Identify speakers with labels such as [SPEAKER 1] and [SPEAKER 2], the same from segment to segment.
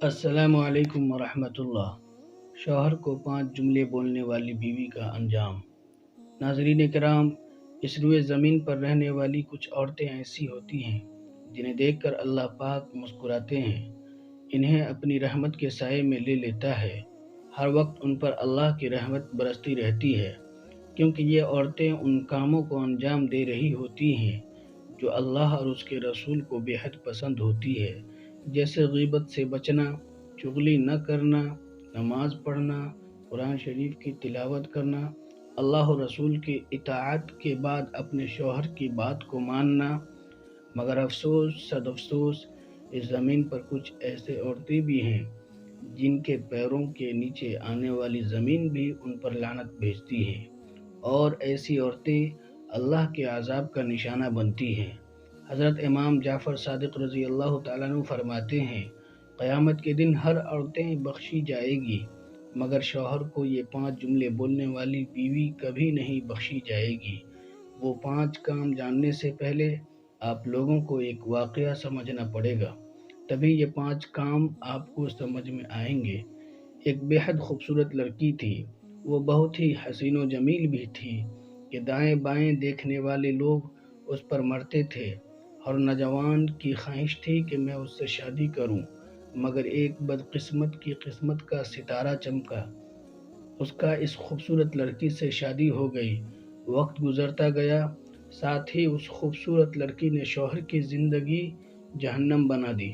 [SPEAKER 1] السلام علیکم ورحمۃ اللہ۔ شوہر کو 5 جملے بولنے والی بیوی کا انجام۔ ناظرین کرام، اس روئے زمین پر رہنے والی کچھ عورتیں ایسی ہوتی ہیں جنہیں دیکھ کر اللہ پاک مسکراتے ہیں، انہیں اپنی رحمت کے سائے میں لے لیتا ہے۔ ہر وقت ان پر اللہ کی رحمت برستی رہتی ہے، کیونکہ یہ عورتیں ان کاموں کو انجام دے رہی ہوتی ہیں جو اللہ اور اس کے رسول کو بے حد پسند ہوتی ہے، جیسے غیبت سے بچنا، چغلی نہ کرنا، نماز پڑھنا، قرآن شریف کی تلاوت کرنا، اللہ و رسول کی اطاعت کے بعد اپنے شوہر کی بات کو ماننا۔ مگر افسوس صد افسوس، اس زمین پر کچھ ایسے عورتیں بھی ہیں جن کے پیروں کے نیچے آنے والی زمین بھی ان پر لعنت بھیجتی ہے، اور ایسی عورتیں اللہ کے عذاب کا نشانہ بنتی ہیں۔ حضرت امام جعفر صادق رضی اللہ تعالیٰ عنہ فرماتے ہیں، قیامت کے دن ہر عورتیں بخشی جائے گی، مگر شوہر کو یہ 5 جملے بولنے والی بیوی کبھی نہیں بخشی جائے گی۔ وہ 5 کام جاننے سے پہلے آپ لوگوں کو ایک واقعہ سمجھنا پڑے گا، تبھی یہ 5 کام آپ کو سمجھ میں آئیں گے۔ ایک بے حد خوبصورت لڑکی تھی، وہ بہت ہی حسین و جمیل بھی تھی کہ دائیں بائیں دیکھنے والے لوگ اس پر مرتے تھے۔ ہر نوجوان کی خواہش تھی کہ میں اس سے شادی کروں، مگر ایک بدقسمت کی قسمت کا ستارہ چمکا، اس کا اس خوبصورت لڑکی سے شادی ہو گئی۔ وقت گزرتا گیا، ساتھ ہی اس خوبصورت لڑکی نے شوہر کی زندگی جہنم بنا دی۔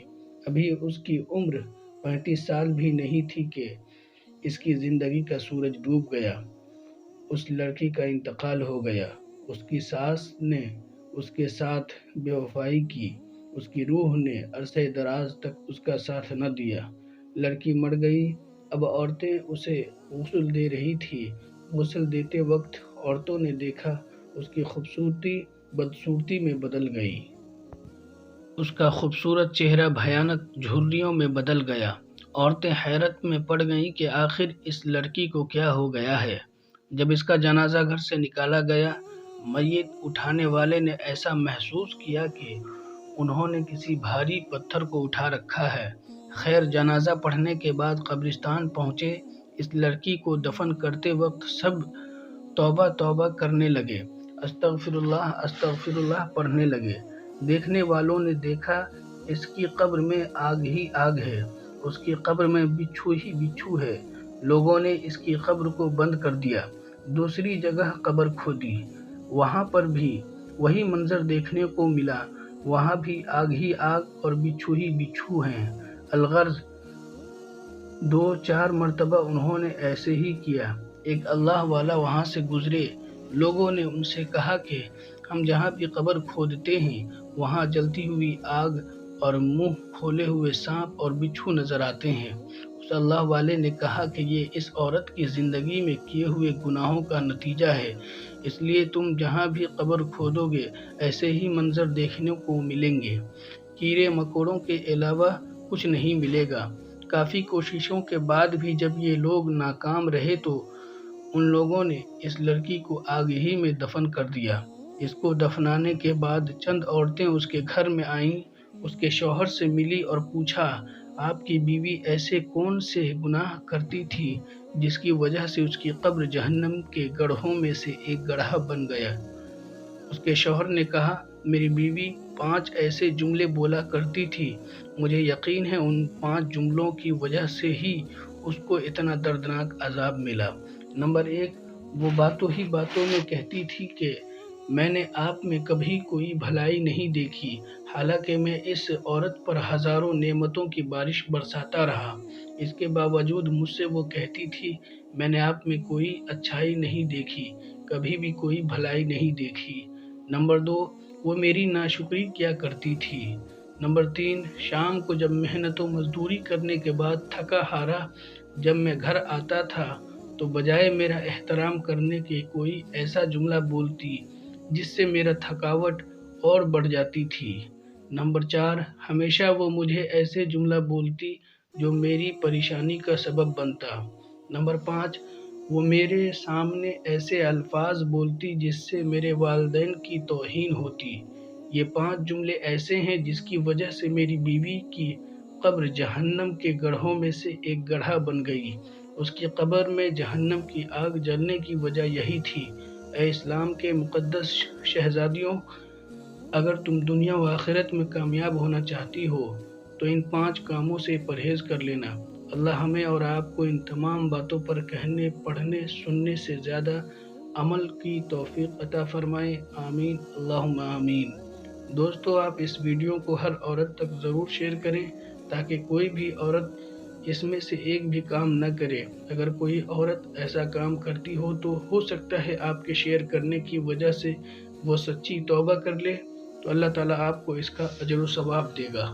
[SPEAKER 1] ابھی اس کی عمر 35 سال بھی نہیں تھی کہ اس کی زندگی کا سورج ڈوب گیا۔ اس لڑکی کا انتقال ہو گیا۔ اس کی ساس نے اس کے ساتھ بے وفائی کی، اس کی روح نے عرصہ دراز تک اس کا ساتھ نہ دیا۔ لڑکی مر گئی۔ اب عورتیں اسے غسل دے رہی تھی۔ غسل دیتے وقت عورتوں نے دیکھا اس کی خوبصورتی بدصورتی میں بدل گئی۔ اس کا خوبصورت چہرہ بھیانک جھریوں میں بدل گیا۔ عورتیں حیرت میں پڑ گئیں کہ آخر اس لڑکی کو کیا ہو گیا ہے۔ جب اس کا جنازہ گھر سے نکالا گیا، میت اٹھانے والے نے ایسا محسوس کیا کہ انہوں نے کسی بھاری پتھر کو اٹھا رکھا ہے۔ خیر، جنازہ پڑھنے کے بعد قبرستان پہنچے۔ اس لڑکی کو دفن کرتے وقت سب توبہ توبہ کرنے لگے، استغفر اللہ پڑھنے لگے۔ دیکھنے والوں نے دیکھا اس کی قبر میں آگ ہی آگ ہے، اس کی قبر میں بچھو ہی بچھو ہے۔ لوگوں نے اس کی قبر کو بند کر دیا، دوسری جگہ قبر کھودی، وہاں پر بھی وہی منظر دیکھنے کو ملا، وہاں بھی آگ ہی آگ اور بچھو ہی بچھو ہیں۔ الغرض 2-4 مرتبہ انہوں نے ایسے ہی کیا۔ ایک اللہ والا وہاں سے گزرے، لوگوں نے ان سے کہا کہ ہم جہاں بھی قبر کھودتے ہیں وہاں جلتی ہوئی آگ اور منہ کھولے ہوئے سانپ اور بچھو نظر آتے ہیں۔ اس اللہ والے نے کہا کہ یہ اس عورت کی زندگی میں کیے ہوئے گناہوں کا نتیجہ ہے، اس لیے تم جہاں بھی قبر کھودو گے ایسے ہی منظر دیکھنے کو ملیں گے، کیڑے مکوڑوں کے علاوہ کچھ نہیں ملے گا۔ کافی کوششوں کے بعد بھی جب یہ لوگ ناکام رہے تو ان لوگوں نے اس لڑکی کو آگ ہی میں دفن کر دیا۔ اس کو دفنانے کے بعد چند عورتیں اس کے گھر میں آئیں، اس کے شوہر سے ملی اور پوچھا، آپ کی بیوی ایسے کون سے گناہ کرتی تھی جس کی وجہ سے اس کی قبر جہنم کے گڑھوں میں سے ایک گڑھا بن گیا؟ اس کے شوہر نے کہا، میری بیوی 5 ایسے جملے بولا کرتی تھی، مجھے یقین ہے ان 5 جملوں کی وجہ سے ہی اس کو اتنا دردناک عذاب ملا۔ نمبر 1، وہ باتوں ہی باتوں میں کہتی تھی کہ میں نے آپ میں کبھی کوئی بھلائی نہیں دیکھی، حالانکہ میں اس عورت پر ہزاروں نعمتوں کی بارش برساتا رہا۔ اس کے باوجود مجھ سے وہ کہتی تھی، میں نے آپ میں کوئی اچھائی نہیں دیکھی، کبھی بھی کوئی بھلائی نہیں دیکھی۔ نمبر 2، وہ میری ناشکری کیا کرتی تھی۔ نمبر 3، شام کو جب محنت و مزدوری کرنے کے بعد تھکا ہارا جب میں گھر آتا تھا تو بجائے میرا احترام کرنے کے کوئی ایسا جملہ بولتی جس سے میرا تھکاوٹ اور بڑھ جاتی تھی۔ نمبر 4، ہمیشہ وہ مجھے ایسے جملہ بولتی جو میری پریشانی کا سبب بنتا۔ نمبر 5، وہ میرے سامنے ایسے الفاظ بولتی جس سے میرے والدین کی توہین ہوتی۔ یہ 5 جملے ایسے ہیں جس کی وجہ سے میری بیوی کی قبر جہنم کے گڑھوں میں سے ایک گڑھا بن گئی۔ اس کی قبر میں جہنم کی آگ جلنے کی وجہ یہی تھی۔ اے اسلام کے مقدس شہزادیوں، اگر تم دنیا و آخرت میں کامیاب ہونا چاہتی ہو تو ان 5 کاموں سے پرہیز کر لینا۔ اللہ ہمیں اور آپ کو ان تمام باتوں پر کہنے، پڑھنے، سننے سے زیادہ عمل کی توفیق عطا فرمائے۔ آمین، اللہم آمین۔ دوستو، آپ اس ویڈیو کو ہر عورت تک ضرور شیئر کریں تاکہ کوئی بھی عورت اس میں سے ایک بھی کام نہ کرے۔ اگر کوئی عورت ایسا کام کرتی ہو تو ہو سکتا ہے آپ کے شیئر کرنے کی وجہ سے وہ سچی توبہ کر لے، تو اللہ تعالیٰ آپ کو اس کا اجر و ثواب دے گا۔